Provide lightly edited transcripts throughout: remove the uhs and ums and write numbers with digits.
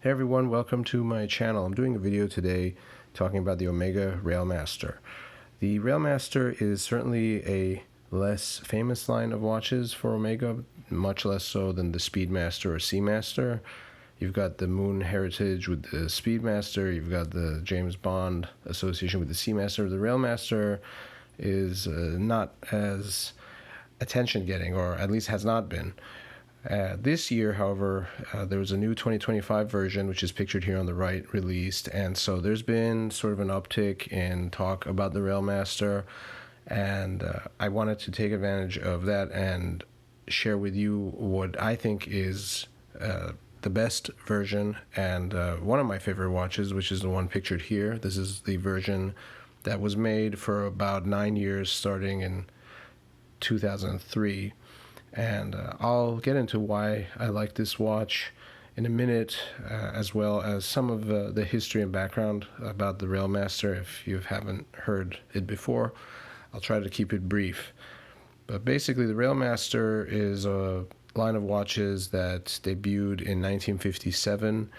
Hey everyone, welcome to my channel. I'm doing a video today talking about the Omega Railmaster. The Railmaster is certainly a less famous line of watches for Omega, much less so than the Speedmaster or Seamaster. You've got the Moon heritage with the Speedmaster, you've got the James Bond association with the Seamaster. The Railmaster is not as attention-getting, or at least has not been. This year, however, there was a new 2025 version, which is pictured here on the right, released, and so there's been sort of an uptick in talk about the Railmaster, and I wanted to take advantage of that and share with you what I think is the best version and one of my favorite watches, which is the one pictured here. This is the version that was made for about 9 years, starting in 2003. And I'll get into why I like this watch in a minute, as well as some of the history and background about the Railmaster if you haven't heard it before. I'll try to keep it brief. But basically, the Railmaster is a line of watches that debuted in 1957.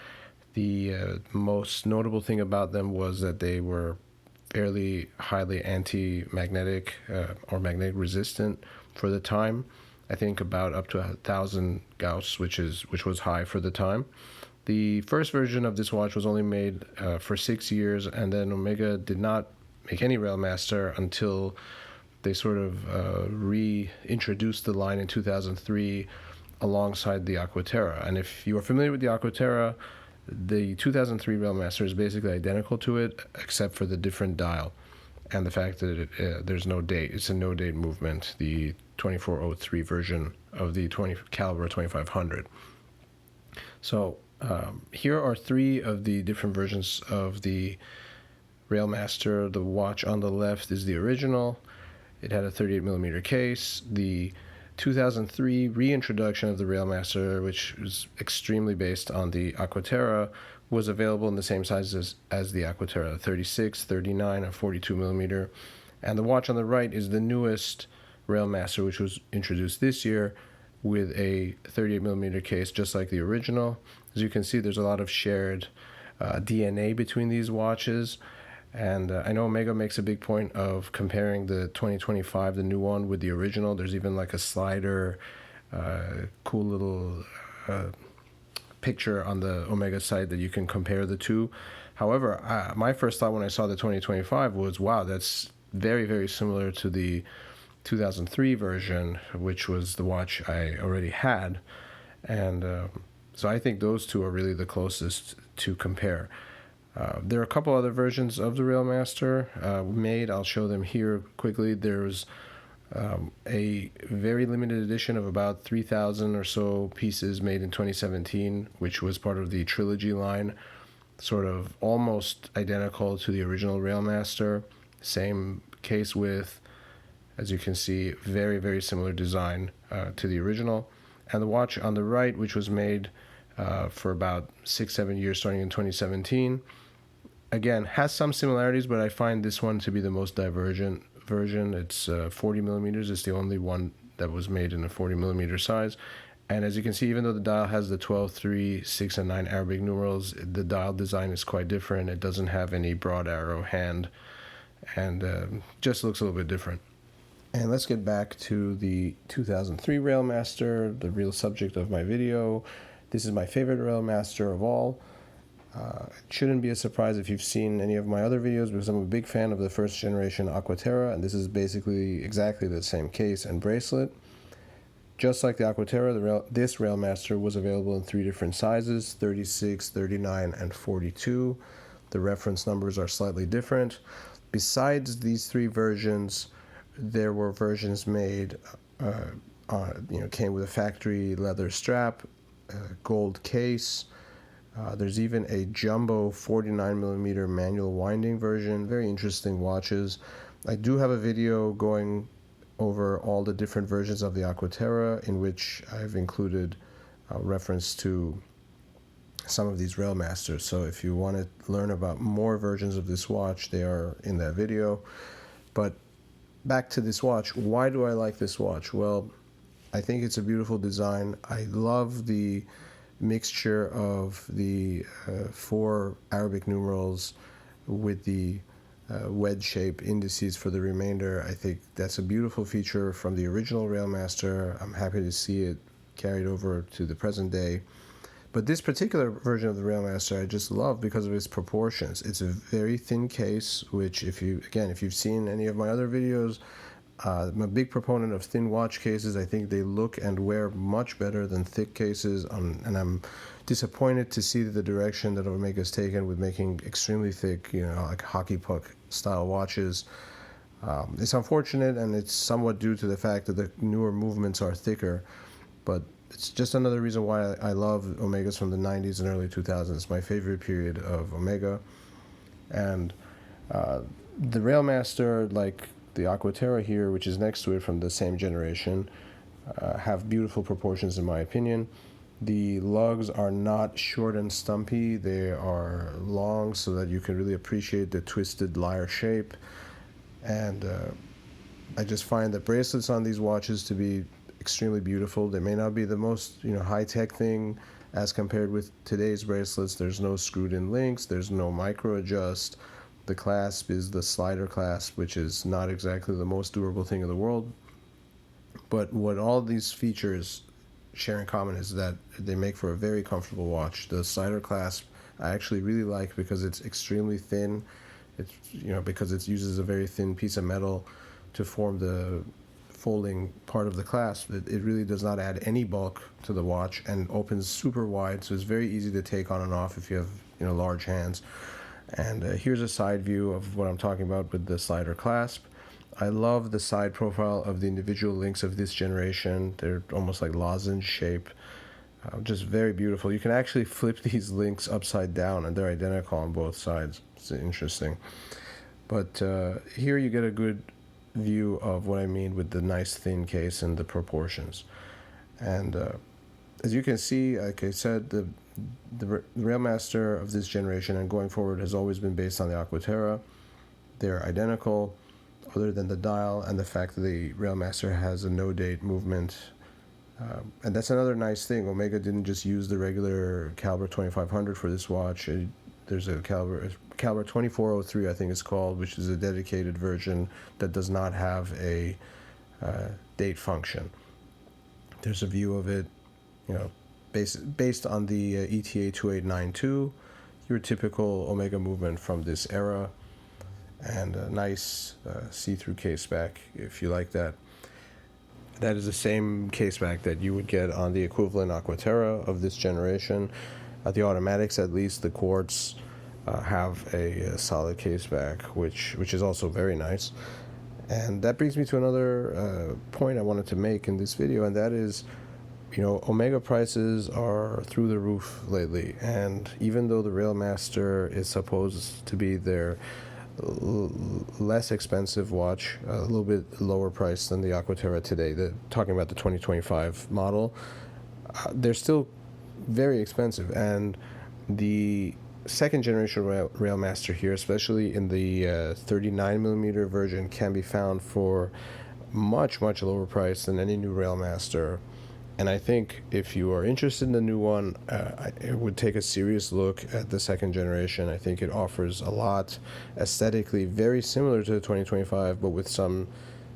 The most notable thing about them was that they were fairly highly anti-magnetic or magnetic resistant for the time. I think about up to 1,000 gauss, which was high for the time. The first version of this watch was only made for 6 years, and then Omega did not make any Railmaster until they sort of reintroduced the line in 2003 alongside the Aqua Terra. And if you are familiar with the Aqua Terra, the 2003 Railmaster is basically identical to it, except for the different dial and the fact that there's no date. It's a no-date movement, the 2403 version of the caliber 2500. So here are three of the different versions of the Railmaster. The watch on the left is the original. It had a 38mm case. The 2003 reintroduction of the Railmaster, which was extremely based on the Aqua Terra, was available in the same sizes as the Aqua Terra, 36, 39, and 42mm. And the watch on the right is the newest Railmaster, which was introduced this year with a 38mm case, just like the original. As you can see, there's a lot of shared DNA between these watches. And I know Omega makes a big point of comparing the 2025, the new one, with the original. There's even like a slider, cool little picture on the Omega site that you can compare the two. However, my first thought when I saw the 2025 was, wow, that's very, very similar to the 2003 version, which was the watch I already had. And so I think those two are really the closest to compare. There are a couple other versions of the Railmaster made. I'll show them here quickly. There's a very limited edition of about 3,000 or so pieces made in 2017, which was part of the trilogy line, sort of almost identical to the original Railmaster. Same case width, as you can see, very, very similar design to the original. And the watch on the right, which was made for about 6-7 years starting in 2017, again, has some similarities, but I find this one to be the most divergent version. It's 40mm. It's the only one that was made in a 40mm size. And as you can see, even though the dial has the 12, 3, 6, and 9 Arabic numerals, the dial design is quite different. It doesn't have any broad arrow hand, and just looks a little bit different. And let's get back to the 2003 Railmaster, the real subject of my video. This is my favorite Railmaster of all. It shouldn't be a surprise if you've seen any of my other videos, because I'm a big fan of the first generation Aqua Terra, and this is basically exactly the same case and bracelet. Just like the Aqua Terra, this Railmaster was available in 3 different sizes, 36, 39, and 42. The reference numbers are slightly different. Besides these 3 versions, there were versions made, came with a factory leather strap, gold case. There's even a jumbo 49mm manual winding version. Very interesting watches. I do have a video going over all the different versions of the Aqua Terra, in which I've included reference to some of these Railmasters. So if you want to learn about more versions of this watch, they are in that video. But back to this watch. Why do I like this watch? Well, I think it's a beautiful design. I love the mixture of the 4 Arabic numerals with the wedge shape indices for the remainder. I think that's a beautiful feature from the original Railmaster. I'm happy to see it carried over to the present day. But this particular version of the Railmaster I just love because of its proportions. It's a very thin case, which if you've seen any of my other videos, I'm a big proponent of thin watch cases. I think they look and wear much better than thick cases, and I'm disappointed to see the direction that Omega's taken with making extremely thick, like hockey puck style watches. It's unfortunate, and it's somewhat due to the fact that the newer movements are thicker, but it's just another reason why I love Omegas from the 90s and early 2000s. It's my favorite period of Omega. And the Railmaster, like the Aqua Terra here, which is next to it from the same generation, have beautiful proportions in my opinion. The lugs are not short and stumpy. They are long so that you can really appreciate the twisted lyre shape. And I just find the bracelets on these watches to be extremely beautiful. They may not be the most high-tech thing as compared with today's bracelets. There's no screwed-in links. There's no micro adjust. The clasp is the slider clasp, which is not exactly the most durable thing in the world. But what all these features share in common is that they make for a very comfortable watch. The slider clasp I actually really like because it's extremely thin. It's because it uses a very thin piece of metal to form the folding part of the clasp. It really does not add any bulk to the watch and opens super wide, so it's very easy to take on and off if you have large hands. And here's a side view of what I'm talking about with the slider clasp. I love the side profile of the individual links of this generation. They're almost like lozenge shape, just very beautiful. You can actually flip these links upside down and they're identical on both sides. It's interesting. But here you get a good view of what I mean with the nice thin case and the proportions. And as you can see, like I said, the Railmaster of this generation and going forward has always been based on the Aqua Terra. They're identical, other than the dial and the fact that the Railmaster has a no-date movement. And that's another nice thing. Omega didn't just use the regular caliber 2500 for this watch. There's a caliber 2403, I think it's called, which is a dedicated version that does not have a date function. There's a view of it, based on the ETA 2892, your typical Omega movement from this era, and a nice see-through case back if you like that. That is the same case back that you would get on the equivalent Aqua Terra of this generation. The automatics, at least, the quartz have a solid case back, which is also very nice. And that brings me to another point I wanted to make in this video, and that is, Omega prices are through the roof lately. And even though the Railmaster is supposed to be their less expensive watch, a little bit lower price than the Aqua Terra today, talking about the 2025 model, they're still very expensive. And the second generation Railmaster here, especially in the 39mm version, can be found for much lower price than any new Railmaster. And I think if you are interested in the new one, I would take a serious look at the second generation. I think it offers a lot, aesthetically very similar to the 2025, but with some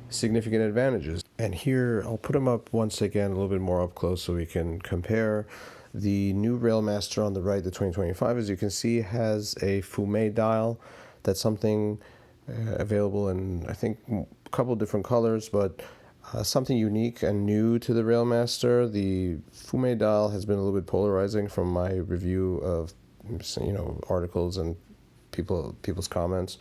significant advantages. And here I'll put them up once again a little bit more up close so we can compare. The new Railmaster on the right, the 2025, as you can see, has a fume dial. That's something available in, I think, a couple different colors, but something unique and new to the Railmaster. The fume dial has been a little bit polarizing from my review of articles and people's comments.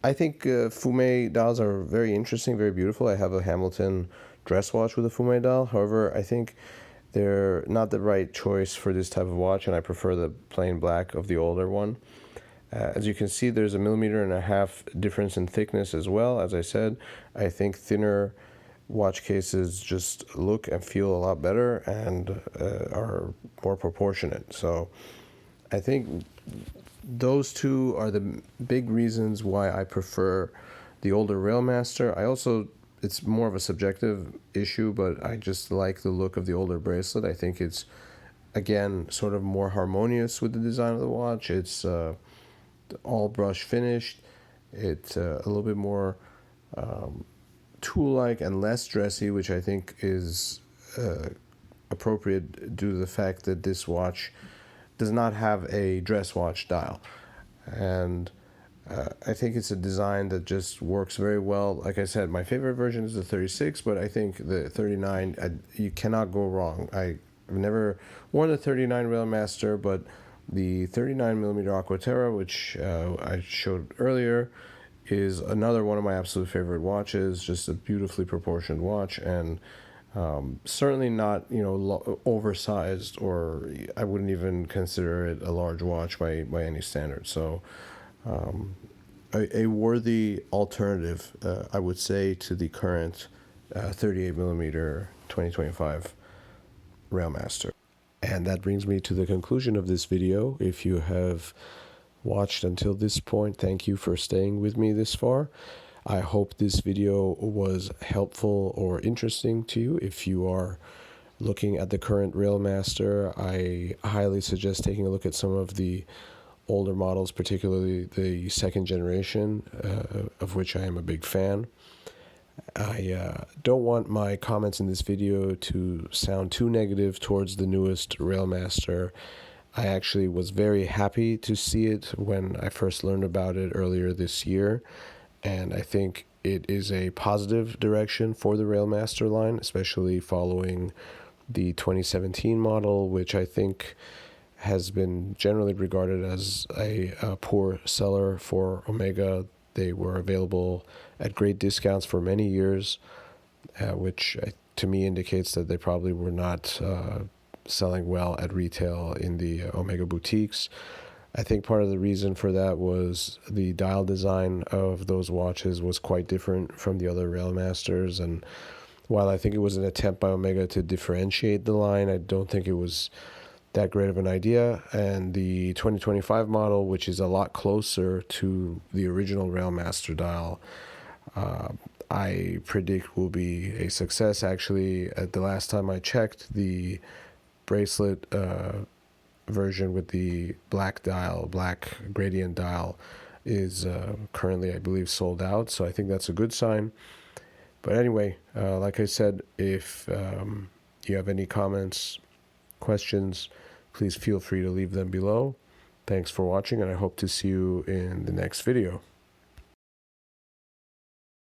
I think fume dials are very interesting, very beautiful. I have a Hamilton dress watch with a fume dial. However, I think they're not the right choice for this type of watch, and I prefer the plain black of the older one. As you can see, there's 1.5 millimeters difference in thickness as well. As I said, I think thinner watch cases just look and feel a lot better and are more proportionate. So I think those two are the big reasons why I prefer the older Railmaster. It's more of a subjective issue, but I just like the look of the older bracelet. I think it's again, sort of more harmonious with the design of the watch. It's all brush finished. It's a little bit more tool-like and less dressy, which I think is appropriate due to the fact that this watch does not have a dress watch dial. And I think it's a design that just works very well. Like I said, my favorite version is the 36, but I think the 39, you cannot go wrong. I've never worn the 39 Railmaster, but the 39 millimeter Aqua Terra, which I showed earlier, is another one of my absolute favorite watches. Just a beautifully proportioned watch, and certainly not, oversized, or I wouldn't even consider it a large watch by any standard. So a worthy alternative, I would say, to the current 38 millimeter 2025 Railmaster. And that brings me to the conclusion of this video. If you have watched until this point, thank you for staying with me this far. I hope this video was helpful or interesting to you. If you are looking at the current Railmaster, I highly suggest taking a look at some of the older models, particularly the second generation, of which I am a big fan. I don't want my comments in this video to sound too negative towards the newest Railmaster. I actually was very happy to see it when I first learned about it earlier this year, and I think it is a positive direction for the Railmaster line, especially following the 2017 model, which I think has been generally regarded as a poor seller for Omega. They were available at great discounts for many years, which to me indicates that they probably were not selling well at retail in the Omega boutiques. I think part of the reason for that was the dial design of those watches was quite different from the other Railmasters, and while I think it was an attempt by Omega to differentiate the line, I don't think it was that great of an idea. And the 2025 model, which is a lot closer to the original Railmaster dial, I predict will be a success. Actually, at the last time I checked, the bracelet version with the black gradient dial is currently, I believe, sold out. So I think that's a good sign. But anyway, like I said, if you have any comments, questions, please feel free to leave them below. Thanks for watching, and I hope to see you in the next video.